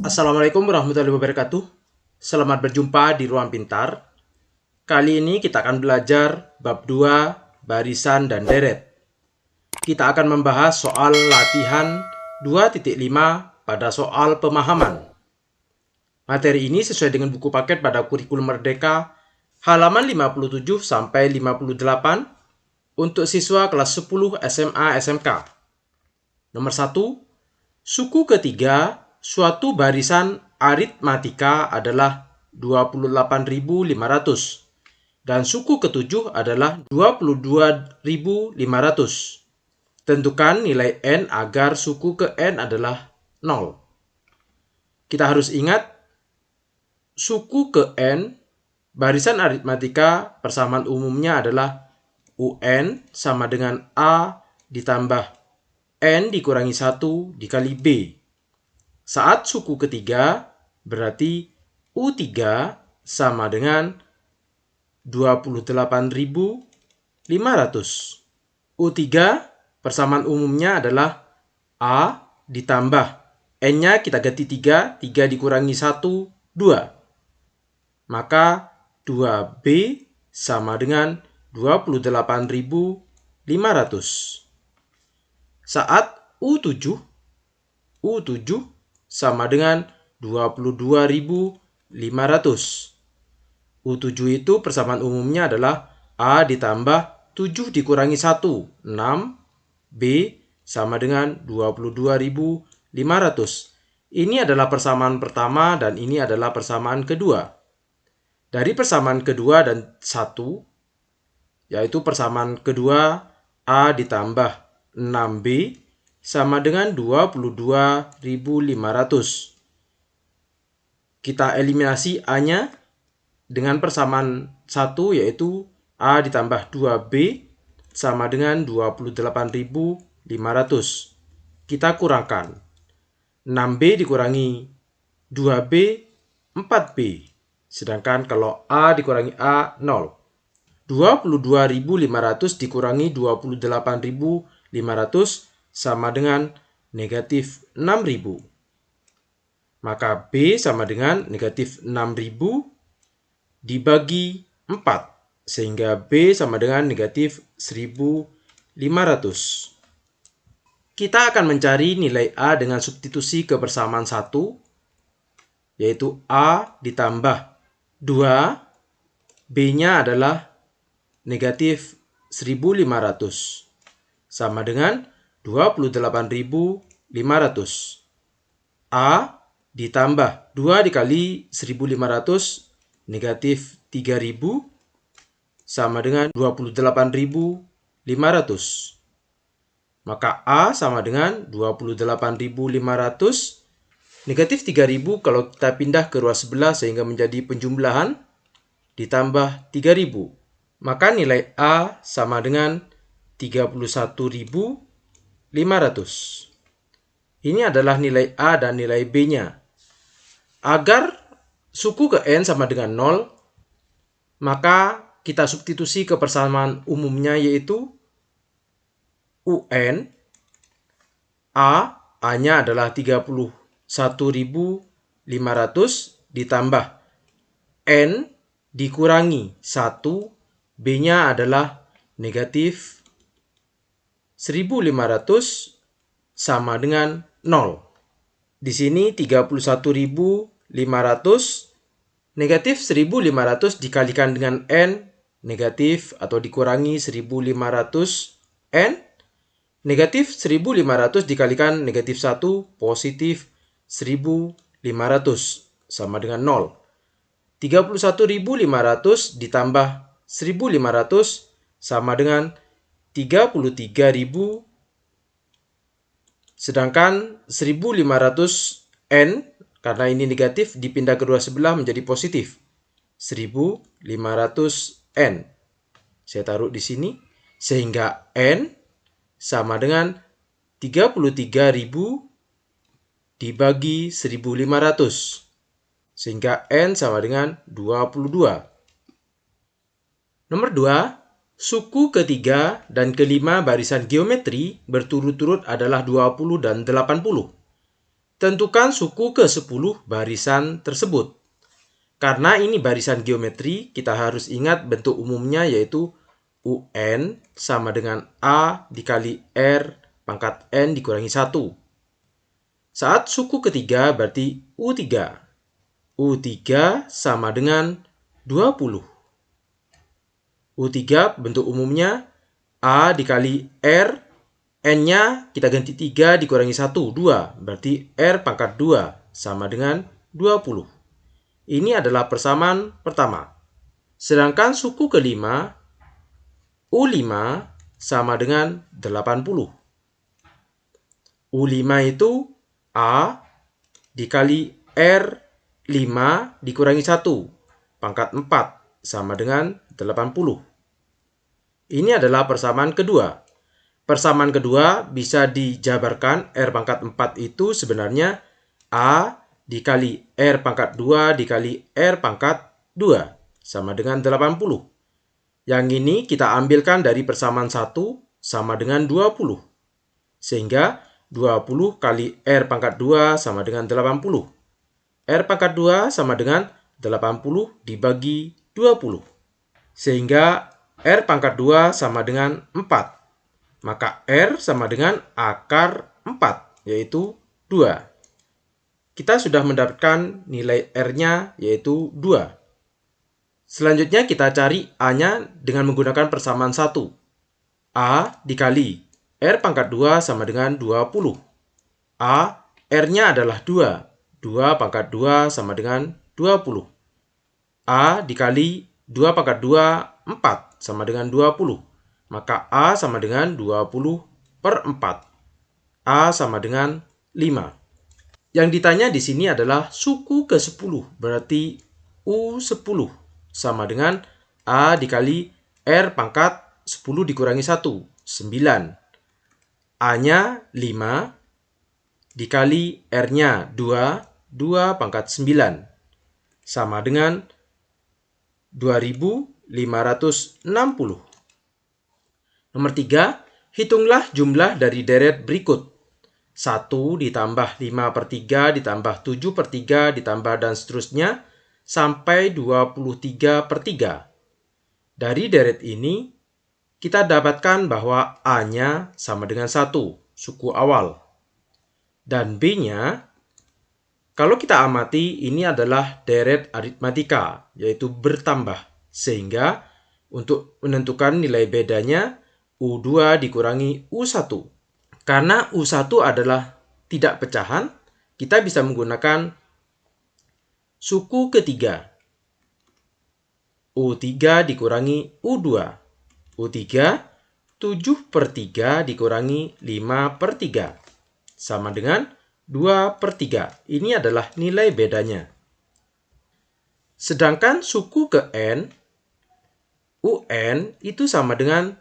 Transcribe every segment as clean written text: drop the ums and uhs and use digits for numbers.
Assalamualaikum warahmatullahi wabarakatuh. Selamat berjumpa di Ruang Pintar. Kali ini kita akan belajar bab 2, barisan dan deret. Kita akan membahas soal latihan 2.5 pada soal pemahaman. Materi ini sesuai dengan buku paket pada kurikulum Merdeka halaman 57 sampai 58 untuk siswa kelas 10 SMA SMK. Nomor 1, suku ketiga suatu barisan aritmatika adalah 28.500 dan suku ketujuh adalah 22.500. Tentukan nilai N agar suku ke N adalah 0. Kita harus ingat, suku ke N barisan aritmatika persamaan umumnya adalah UN sama dengan A ditambah N dikurangi 1 dikali B. Saat suku ketiga, berarti U3 sama dengan 28.500. U3 persamaan umumnya adalah A ditambah N-nya kita ganti 3, 3 dikurangi 1, 2. Maka 2B sama dengan 28.500. Saat U7 sama dengan 22.500. U7 itu persamaan umumnya adalah A ditambah 7 dikurangi 1, 6. B sama dengan 22.500. Ini adalah persamaan pertama dan ini adalah persamaan kedua. Dari persamaan kedua dan 1, yaitu persamaan kedua A ditambah 6B sama dengan 22.500. Kita eliminasi A-nya dengan persamaan 1, yaitu A ditambah 2B sama dengan 28.500. Kita kurangkan. 6B dikurangi 2B, 4B. Sedangkan kalau A dikurangi A, 0. 22.500 dikurangi 28.500 sama dengan negatif 6.000. Maka B sama dengan negatif 6.000 dibagi 4. Sehingga B sama dengan negatif 1.500. Kita akan mencari nilai A dengan substitusi ke persamaan 1, yaitu A ditambah 2, B-nya adalah negatif 1.500, sama dengan 28.500. A ditambah 2 dikali 1.500, negatif 3.000, sama dengan 28.500. Maka A sama dengan 28.500, negatif 3.000 kalau kita pindah ke ruas sebelah sehingga menjadi penjumlahan, ditambah 3.000. Maka nilai A sama dengan 31.500. Ini adalah nilai A dan nilai B-nya. Agar suku ke N sama dengan 0, maka kita substitusi ke persamaan umumnya, yaitu UN. A-nya adalah 31.500 ditambah N dikurangi 1, B-nya adalah negatif 1.500 sama dengan 0. Di sini 31.500 negatif 1.500 dikalikan dengan N, negatif atau dikurangi 1.500 N. Negatif 1.500 dikalikan negatif 1, positif 1.500 sama dengan 0. 31.500 ditambah 1.500 sama dengan 33.000. Sedangkan 1.500 N, karena ini negatif, dipindah kedua sebelah menjadi positif. 1.500 N. Saya taruh di sini. Sehingga N sama dengan 33.000 dibagi 1.500. Sehingga N sama dengan 22. Nomor 2, suku ketiga dan kelima barisan geometri berturut-turut adalah 20 dan 80. Tentukan suku ke-10 barisan tersebut. Karena ini barisan geometri, kita harus ingat bentuk umumnya yaitu UN sama dengan A dikali R pangkat N dikurangi 1. Saat suku ketiga berarti U3. U3 sama dengan 20. U3 bentuk umumnya A dikali R, N-nya kita ganti 3 dikurangi 1, 2. Berarti R pangkat 2 sama dengan 20. Ini adalah persamaan pertama. Sedangkan suku kelima, U5 sama dengan 80. U5 itu A dikali R5 dikurangi 1, pangkat 4 sama dengan 80. Ini adalah persamaan kedua. Persamaan kedua bisa dijabarkan R pangkat 4 itu sebenarnya A dikali R pangkat 2 dikali R pangkat 2 sama dengan 80. Yang ini kita ambilkan dari persamaan 1 sama dengan 20. Sehingga 20 kali R pangkat 2 sama dengan 80. R pangkat 2 sama dengan 80 dibagi 20. Sehingga R pangkat 2 sama dengan 4. Maka R sama dengan akar 4, yaitu 2. Kita sudah mendapatkan nilai R-nya yaitu 2. Selanjutnya kita cari A-nya dengan menggunakan persamaan 1. A dikali R pangkat 2 sama dengan 20. A, R-nya adalah 2. 2 pangkat 2 sama dengan 20. A dikali 2 pangkat 2, 4 sama dengan 20. Maka A sama dengan 20 per 4. A sama dengan 5. Yang ditanya di sini adalah suku ke-10, berarti U10 sama dengan A dikali R pangkat 10 dikurangi 1, 9. A-nya 5 dikali R-nya 2, 2 pangkat 9 sama dengan 2560. Nomor 3, hitunglah jumlah dari deret berikut. 1 ditambah 5 per 3 ditambah 7 per 3 ditambah dan seterusnya sampai 23 per 3. Dari deret ini, kita dapatkan bahwa A-nya sama dengan 1, suku awal. Dan B-nya, kalau kita amati, ini adalah deret aritmatika, yaitu bertambah. Sehingga untuk menentukan nilai bedanya, U2 dikurangi U1. Karena U1 adalah tidak pecahan, kita bisa menggunakan suku ketiga. U3 dikurangi U2. U3, 7 per 3 dikurangi 5 per 3. Sama dengan 2 per 3. Ini adalah nilai bedanya. Sedangkan suku ke N, UN itu sama dengan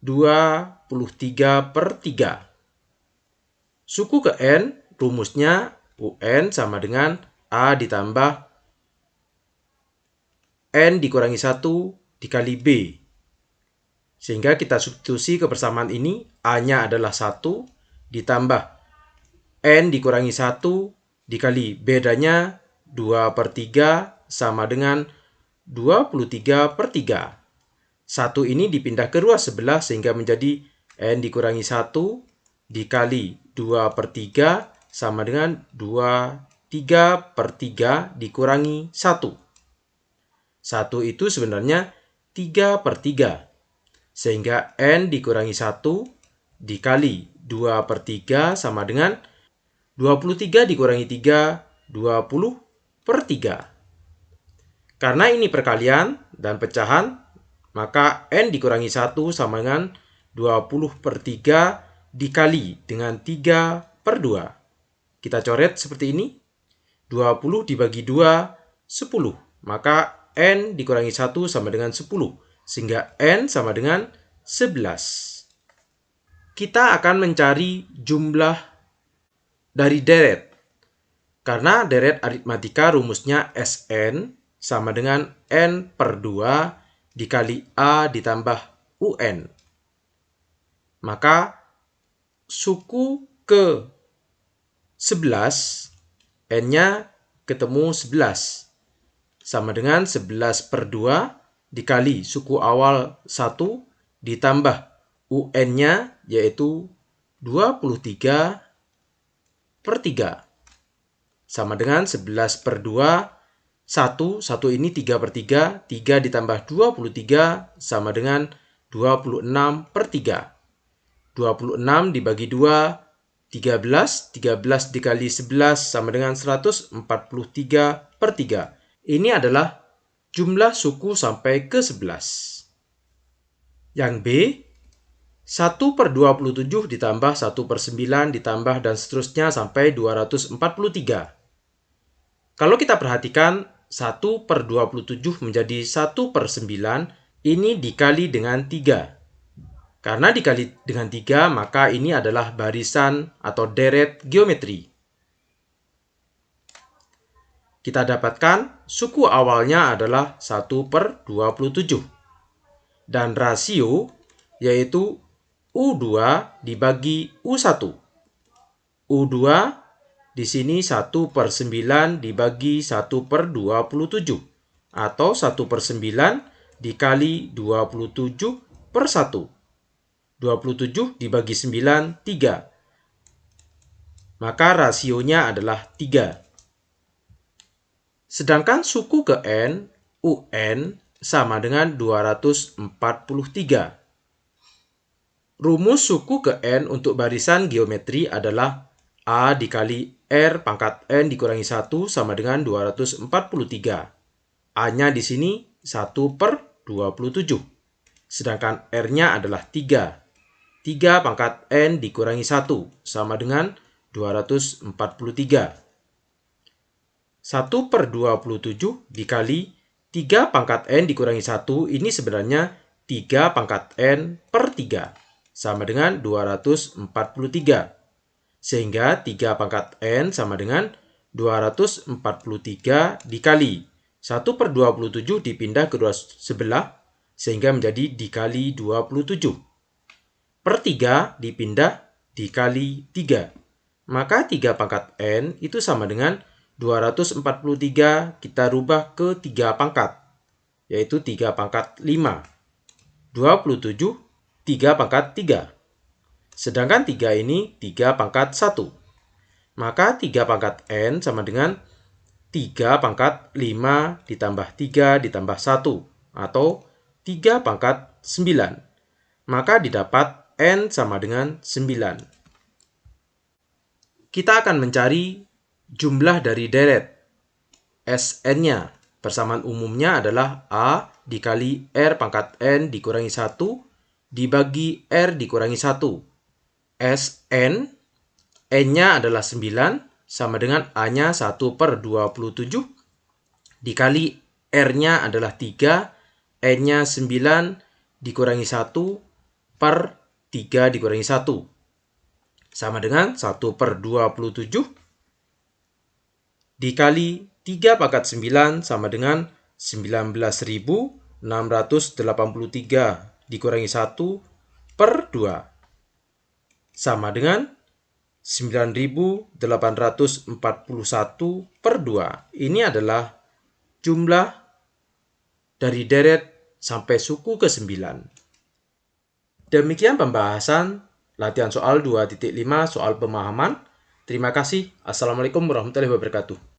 23 per 3. Suku ke N, rumusnya UN sama dengan A ditambah N dikurangi 1 dikali B. Sehingga kita substitusi kebersamaan ini, A-nya adalah 1 ditambah N dikurangi 1 dikali bedanya 2 per 3 sama dengan 23 per 3. 1 ini dipindah ke ruas sebelah sehingga menjadi N dikurangi 1 dikali 2 per 3 sama dengan 3 per 3 dikurangi 1. 1 itu sebenarnya 3 per 3. Sehingga N dikurangi 1 dikali 2 per 3 sama dengan 23 dikurangi 3, 20 per 3. Karena ini perkalian dan pecahan, maka N dikurangi 1 sama dengan 20 per 3 dikali dengan 3 per 2. Kita coret seperti ini. 20 dibagi 2, 10. Maka N dikurangi 1 sama dengan 10. Sehingga N sama dengan 11. Kita akan mencari jumlah dari deret. Karena deret aritmatika rumusnya Sn sama dengan N per 2 dikali A ditambah UN. Maka suku ke 11, N-nya ketemu 11. Sama dengan 11/2 dikali suku awal 1 ditambah UN-nya yaitu 23/3. Sama dengan 11/2, 1 ini 3/3, 3 ditambah 23 sama dengan 26/3. 26 dibagi 2, 13. 13 dikali 11 sama dengan 143/3. Ini adalah jumlah suku sampai ke 11. Yang B, 1/27 ditambah 1/9 ditambah dan seterusnya sampai 243. Kalau kita perhatikan 1/27 menjadi 1/9, ini dikali dengan 3. Karena dikali dengan 3, maka ini adalah barisan atau deret geometri. Kita dapatkan suku awalnya adalah 1/27. Dan rasio yaitu U2 dibagi U1. U2 di sini 1/9 dibagi 1/27. Atau 1/9 dikali 27/1. 27 dibagi 9, 3. Maka rasionya adalah 3. Sedangkan suku ke N, UN, sama dengan 243. Rumus suku ke N untuk barisan geometri adalah A dikali R pangkat N dikurangi 1 sama dengan 243. A-nya di sini 1/27. Sedangkan R-nya adalah 3. 3 pangkat N dikurangi 1 sama dengan 243. 1/27 dikali 3 pangkat N dikurangi 1 ini sebenarnya 3 pangkat N per 3 sama dengan 243. Sehingga 3 pangkat N sama dengan 243 dikali 1/27 dipindah kedua sebelah sehingga menjadi dikali 27. Per 3 dipindah dikali 3. Maka 3 pangkat N itu sama dengan 243 kita rubah ke 3 pangkat, yaitu 3 pangkat 5. 27, 3 pangkat 3. Sedangkan 3 ini 3 pangkat 1. Maka 3 pangkat N sama dengan 3 pangkat 5 ditambah 3 ditambah 1, atau 3 pangkat 9. Maka didapat N sama dengan 9. Kita akan mencari jumlah dari deret Sn-nya. Persamaan umumnya adalah A dikali R pangkat N dikurangi 1 dibagi R dikurangi 1. Sn, N-nya adalah 9 sama dengan A-nya 1/27 dikali R-nya adalah 3, N-nya 9 dikurangi 1 per 3 dikurangi 1. Sama dengan 1/27 dikali 3 pangkat 9 sama dengan 19.683 dikurangi 1 per 2. Sama dengan 9.841 per 2. Ini adalah jumlah dari deret sampai suku ke-9. Demikian pembahasan latihan soal 2.5 soal pemahaman. Terima kasih. Assalamualaikum warahmatullahi wabarakatuh.